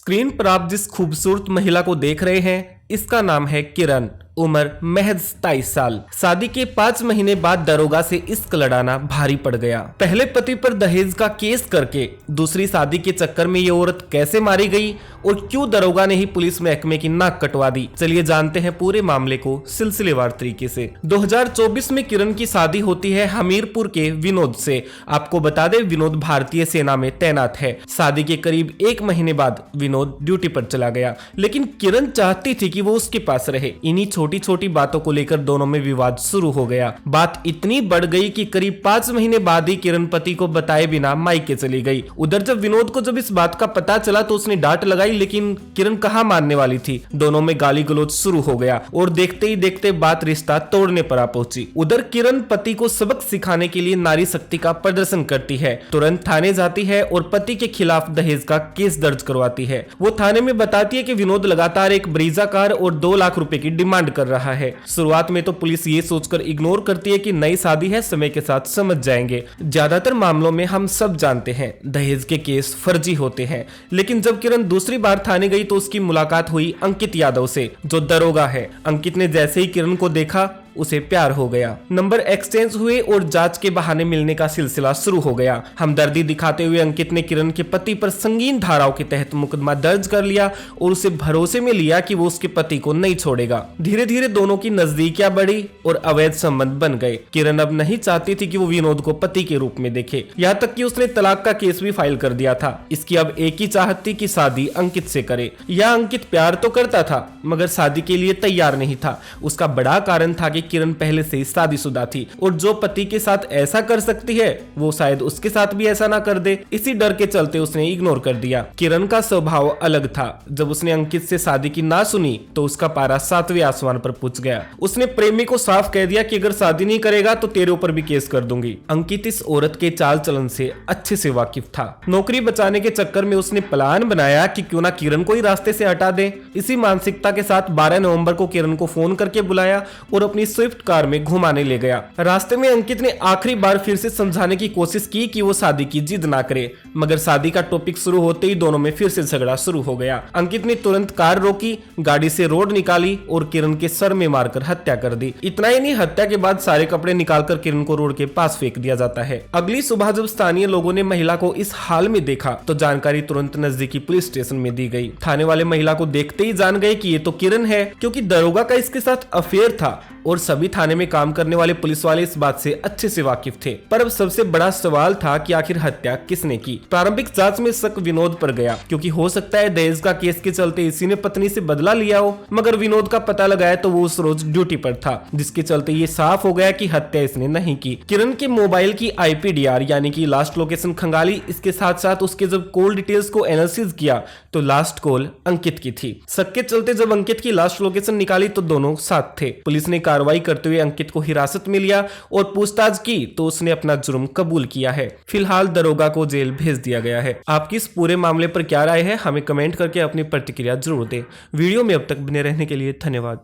Screen पर आप जिस खूबसूरत महिला को देख रहे हैं, इसका नाम है किरण। उम्र महज 27 साल। शादी के 5 महीने बाद दरोगा से इश्क लड़ाना भारी पड़ गया। पहले पति पर दहेज का केस करके दूसरी शादी के चक्कर में ये औरत कैसे मारी गई और क्यों दरोगा ने ही पुलिस महकमे की नाक कटवा दी, चलिए जानते हैं पूरे मामले को सिलसिलेवार तरीके से। 2024 में किरण की शादी होती है हमीरपुर के विनोद से। आपको बता दें, विनोद भारतीय सेना में तैनात है। शादी के करीब 1 महीने बाद विनोद ड्यूटी पर चला गया, लेकिन किरण चाहती थी कि वो उसके पास रहे। इन्हीं छोटी छोटी बातों को लेकर दोनों में विवाद शुरू हो गया। बात इतनी बढ़ गई कि करीब 5 महीने बाद ही किरण पति को बताए बिना मायके चली गई। उधर जब विनोद को जब इस बात का पता चला तो उसने डांट लगाई, लेकिन किरण कहाँ मानने वाली थी। दोनों में गाली गलौज शुरू हो गया और देखते ही देखते बात रिश्ता तोड़ने पर आ पहुंची। उधर किरण पति को सबक सिखाने के लिए नारी शक्ति का प्रदर्शन करती है। तुरंत थाने जाती है और पति के खिलाफ दहेज का केस दर्ज करवाती है। वो थाने में बताती है कि विनोद लगातार एक ब्रीजा कार और 2 लाख रुपए की डिमांड कर रहा है। शुरुआत में तो पुलिस ये सोचकर इग्नोर करती है कि नई शादी है, समय के साथ समझ जाएंगे। ज्यादातर मामलों में हम सब जानते हैं दहेज के केस फर्जी होते हैं, लेकिन जब किरण दूसरी बार थाने गई तो उसकी मुलाकात हुई अंकित यादव से, जो दरोगा है। अंकित ने जैसे ही किरण को देखा उसे प्यार हो गया। नंबर एक्सचेंज हुए और जांच के बहाने मिलने का सिलसिला शुरू हो गया। हमदर्दी दिखाते हुए अंकित ने किरण के पति पर संगीन धाराओं के तहत मुकदमा दर्ज कर लिया और उसे भरोसे में लिया कि वो उसके पति को नहीं छोड़ेगा। धीरे धीरे दोनों की नजदीकियां बढ़ी और अवैध संबंध बन गए। किरण अब नहीं चाहती थी कि वो विनोद को पति के रूप में देखे, यहाँ तक कि उसने तलाक का केस भी फाइल कर दिया था। इसकी अब एक ही चाहत थी कि शादी अंकित से करे। यह अंकित प्यार तो करता था मगर शादी के लिए तैयार नहीं था। उसका बड़ा कारण था कि किरण पहले से ही शादीशुदा थी और जो पति के साथ ऐसा कर सकती है वो शायद उसके साथ भी ऐसा ना कर दे। इसी डर के चलते उसने इग्नोर कर दिया। किरण का स्वभाव अलग था। जब उसने अंकित से शादी की ना सुनी तो उसका पारा 7वें आसमान पर पहुंच गया। उसने प्रेमी को साफ कह दिया कि अगर शादी नहीं करेगा तो तेरे ऊपर भी केस कर दूंगी। अंकित इस औरत के चाल चलन से अच्छे से वाकिफ था। नौकरी बचाने के चक्कर में उसने प्लान बनाया कि क्यों ना किरण को ही रास्ते से हटा दे। इसी मानसिकता के साथ 12 नवंबर को किरण को फोन करके बुलाया और अपनी स्विफ्ट कार में घुमाने ले गया। रास्ते में अंकित ने आखिरी बार फिर से समझाने की कोशिश की कि वो शादी की जिद ना करे, मगर शादी का टॉपिक शुरू होते ही दोनों में फिर से झगड़ा शुरू हो गया। अंकित ने तुरंत कार रोकी, गाड़ी से रोड निकाली और किरण के सर में मारकर हत्या कर दी। इतना ही नहीं, हत्या के बाद सारे कपड़े निकालकर किरण को रोड के पास फेंक दिया जाता है। अगली सुबह जब स्थानीय लोगों ने महिला को इस हाल में देखा तो जानकारी तुरंत नजदीकी पुलिस स्टेशन में दी गई। थाने वाले महिला को देखते ही जान गए कि ये तो किरण है, क्योंकि दरोगा का इसके साथ अफेयर था और सभी थाने में काम करने वाले पुलिस वाले इस बात से अच्छे से वाकिफ थे। पर अब सबसे बड़ा सवाल था कि आखिर हत्या किसने की। प्रारंभिक जांच में शक विनोद पर गया, क्योंकि हो सकता है दहेज का केस के चलते इसी ने पत्नी से बदला लिया हो। मगर विनोद का पता लगाया तो वो उस रोज ड्यूटी पर था, जिसके चलते ये साफ हो गया कि हत्या इसने नहीं की। किरण के मोबाइल की IPDR यानी कि लास्ट लोकेशन खंगाली। इसके साथ साथ उसके जब कॉल डिटेल्स को एनालिसिस किया तो लास्ट कॉल अंकित की थी। शक के चलते जब अंकित की लास्ट लोकेशन निकाली तो दोनों साथ थे। पुलिस ने कार्रवाई करते हुए अंकित को हिरासत में लिया और पूछताछ की तो उसने अपना जुर्म कबूल किया है। फिलहाल दरोगा को जेल भेज दिया गया है। आपकी इस पूरे मामले पर क्या राय है, हमें कमेंट करके अपनी प्रतिक्रिया जरूर दें। वीडियो में अब तक बने रहने के लिए धन्यवाद।